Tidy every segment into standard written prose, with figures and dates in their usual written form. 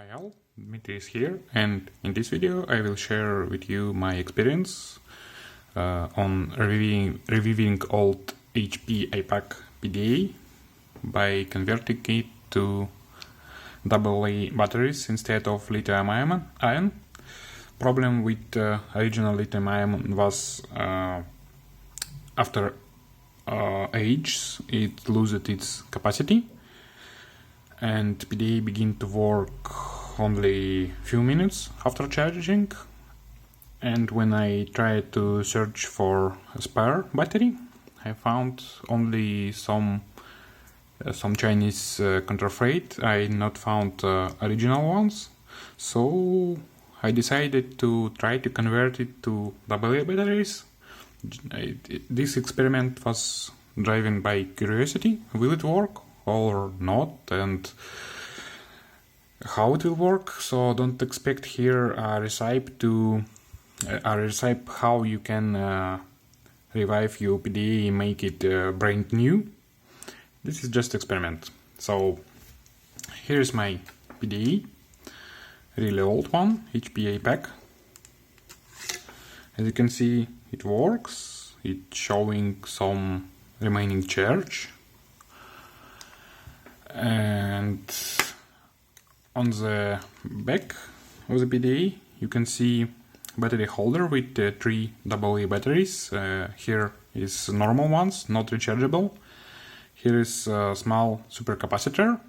Hi all, Dmitry is here, and in this video I will share with you my experience on reviewing old HP APAC PDA by converting it to AA batteries instead of lithium-ion. Problem with original lithium-ion was after age it loses its capacity, and PDA begin to work only few minutes after charging. And when I tried to search for a spare battery, I found only some Chinese counterfeit. I not found original ones, so I decided to try to convert it to AA batteries. This experiment was driven by curiosity. Will it work or not, and how it will work? So don't expect here a recipe how you can revive your PDA and make it brand new. This is just experiment. So here is my PDA, really old one, HP APAC. As you can see, it works. It's showing some remaining charge. And on the back of the PDA you can see battery holder with 3 AA batteries. Here is normal ones, not rechargeable. Here is a small supercapacitor.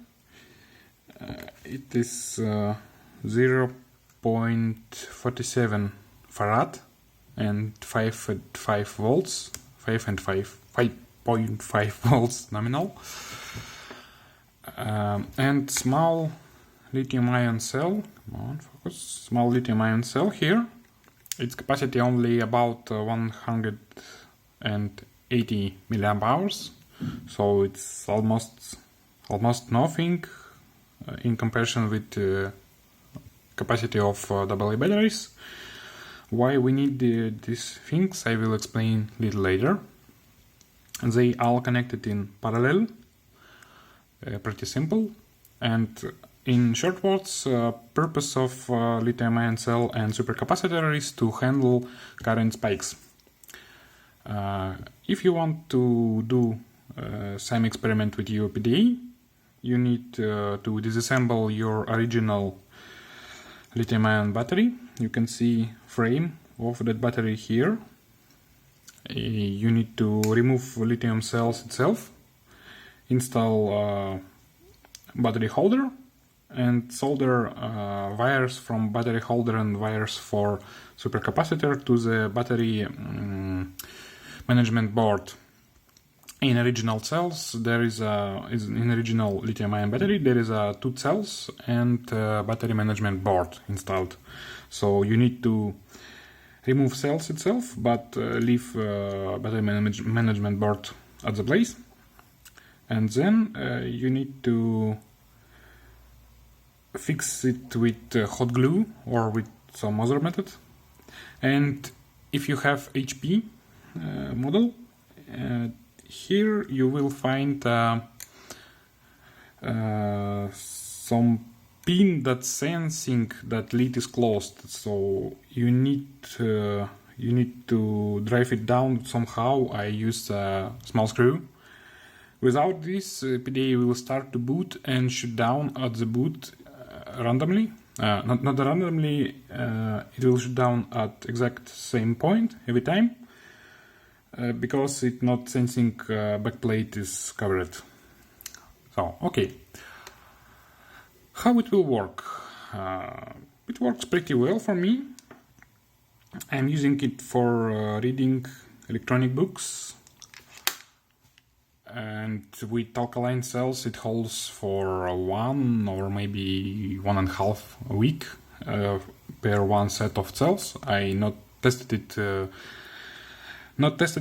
It is 0.47 farad and 5.5 volts, 5.5 volts nominal. And small lithium-ion cell. Come on, focus. Small lithium-ion cell here. Its capacity only about 180 milliamp hours, so it's almost nothing in comparison with the capacity of AA batteries. Why we need these things, I will explain a little later. They all connected in parallel. Pretty simple, and in short words, purpose of lithium-ion cell and supercapacitor is to handle current spikes. If you want to do same experiment with your PDA, you need to disassemble your original lithium-ion battery. You can see frame of that battery here. You need to remove lithium cells itself, install battery holder, and solder wires from battery holder and wires for supercapacitor to the battery management board. In original cells, there is in original lithium-ion battery there is 2 cells and battery management board installed. So you need to remove cells itself, but leave battery management board at the place. And then you need to fix it with hot glue or with some other method. And if you have HP model, here you will find some pin that's sensing that lid is closed. So you need to drive it down somehow. I used a small screw. Without this, PDA will start to boot and shut down at the boot randomly. Not randomly, it will shut down at exact same point every time, because it's not sensing backplate is covered. So, okay. How it will work? It works pretty well for me. I'm using it for reading electronic books. And with alkaline cells it holds for 1 or maybe 1.5 week per one set of cells. I not tested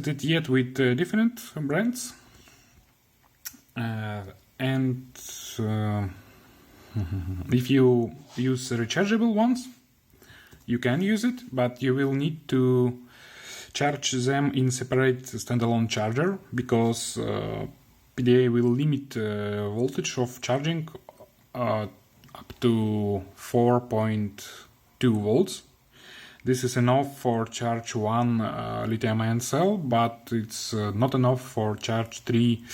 it yet with different brands. And if you use rechargeable ones, you can use it, but you will need to charge them in separate standalone charger, because PDA will limit voltage of charging up to 4.2 volts. This is enough for charge one lithium-ion cell, but it's not enough for charge 3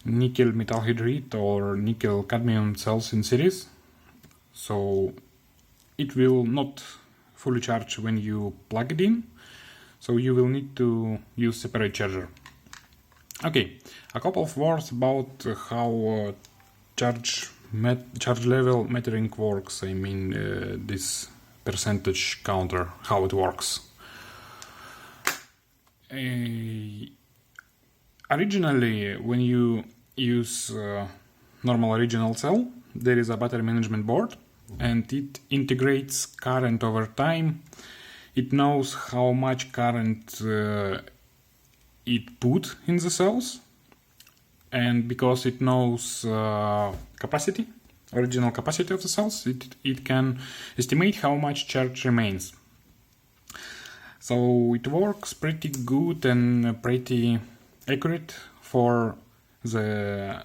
nickel metal hydride or nickel cadmium cells in series. So it will not fully charge when you plug it in, so you will need to use separate charger. Okay, a couple of words about how charge level metering works. I mean this percentage counter, how it works. Originally, when you use normal original cell, there is a battery management board, and it integrates current over time. It knows how much current it put in the cells, and because it knows capacity, original capacity of the cells, it can estimate how much charge remains. So it works pretty good and pretty accurate for the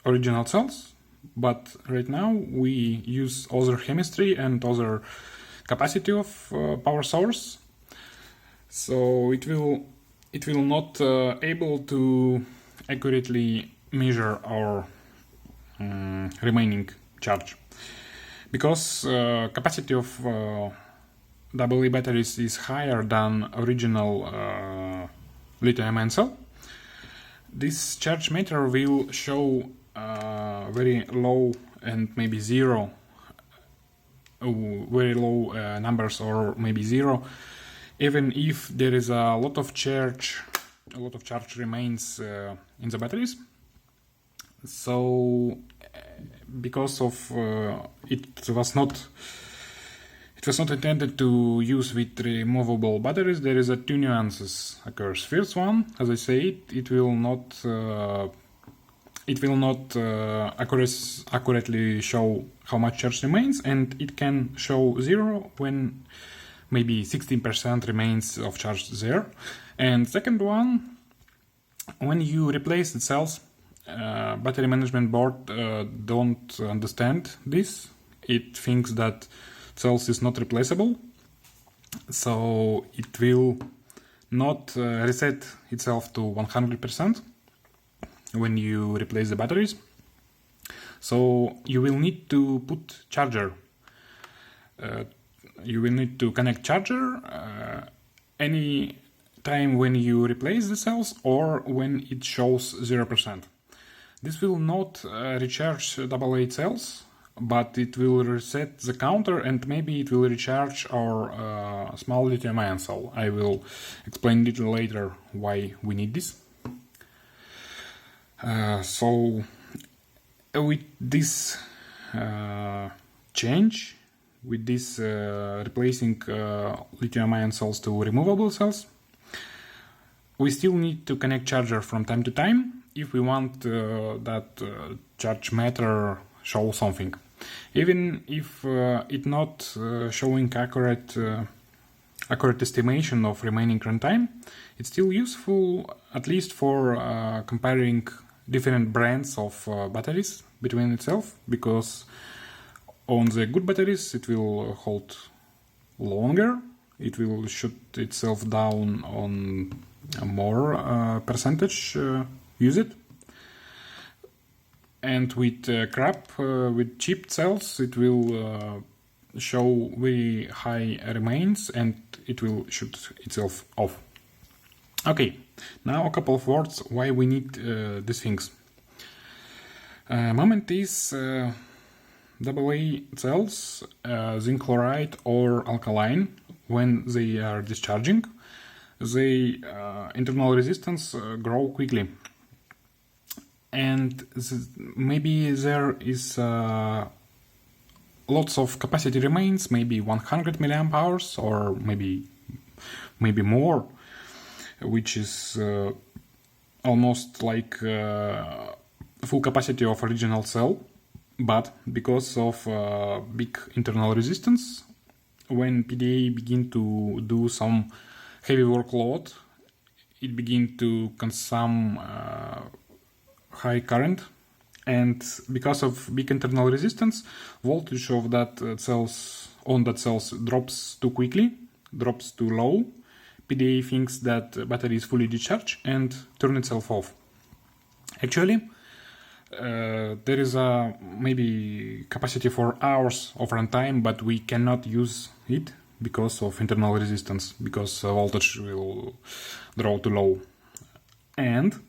original cells, but right now we use other chemistry and other capacity of power source, so it will not able to accurately measure our remaining charge, because capacity of AA batteries is higher than original lithium-ion cell. This charge meter will show very low and maybe zero, very low numbers, or maybe zero, even if there is a lot of charge remains in the batteries. So because of it was not intended to use with removable batteries, there is a two nuances occurs. First one, as I said, it will not accurately show how much charge remains, and it can show zero when maybe 16% remains of charge there. And second one, when you replace the cells, battery management board don't understand this. It thinks that cells is not replaceable, so it will not reset itself to 100% when you replace the batteries. So you will need to put charger. You will need to connect charger any time when you replace the cells or when it shows 0%. This will not recharge AA cells, but it will reset the counter, and maybe it will recharge our small lithium-ion cell. I will explain a little later why we need this. So with this change, with this replacing lithium-ion cells to removable cells, we still need to connect charger from time to time if we want that charge meter show something. Even if it not showing accurate estimation of remaining runtime, it's still useful, at least for comparing different brands of batteries between itself, because on the good batteries it will hold longer, it will shoot itself down on a more percentage used. And with with cheap cells, it will show very high remains and it will shoot itself off. Okay, now a couple of words why we need these things. Moment is AA cells, zinc chloride or alkaline, when they are discharging, the internal resistance grow quickly. And maybe there is lots of capacity remains, maybe 100 milliamp hours or maybe more, which is almost like full capacity of original cell. But because of big internal resistance, when PDA begin to do some heavy workload, it begin to consume high current, and because of big internal resistance, voltage of that cells drops too quickly, drops too low. PDA thinks that battery is fully discharged and turn itself off. Actually, there is a maybe capacity for hours of runtime, but we cannot use it because of internal resistance, because voltage will draw too low. And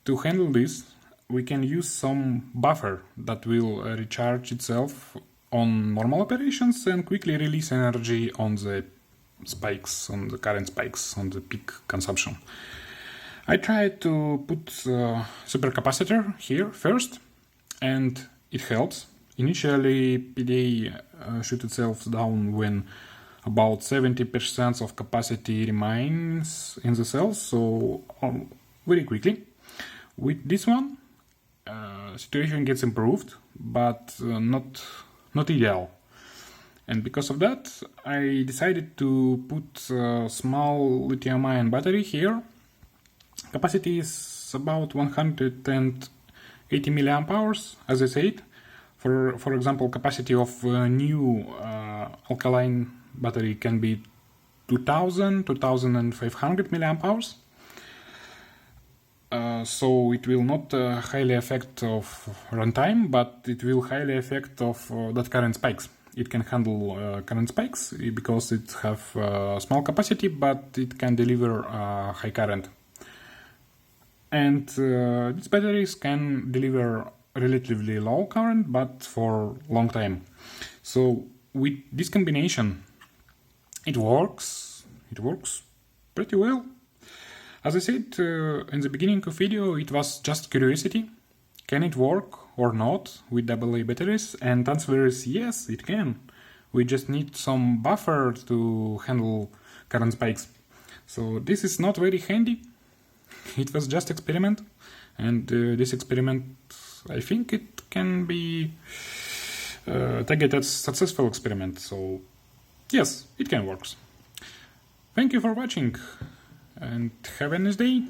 to handle this, we can use some buffer that will recharge itself on normal operations and quickly release energy on the spikes, on the current spikes, on the peak consumption. I tried to put supercapacitor here first, and it helps. Initially, PDA shut itself down when about 70% of capacity remains in the cells, so very quickly. With this one, situation gets improved, but not ideal. And because of that, I decided to put a small lithium-ion battery here. Capacity is about 180 milliamp hours, as I said. For example, capacity of a new alkaline battery can be 2500 milliamp hours. So it will not highly affect of runtime, but it will highly affect of that current spikes. It can handle current spikes because it have small capacity, but it can deliver high current. And these batteries can deliver relatively low current, but for long time. So with this combination, it works pretty well. As I said in the beginning of video, it was just curiosity. Can it work or not with AA batteries? And answer is yes, it can. We just need some buffer to handle current spikes. So this is not very handy. It was just experiment, and this experiment, I think it can be tagged as successful experiment. So yes, it can work. Thank you for watching, and have a nice day.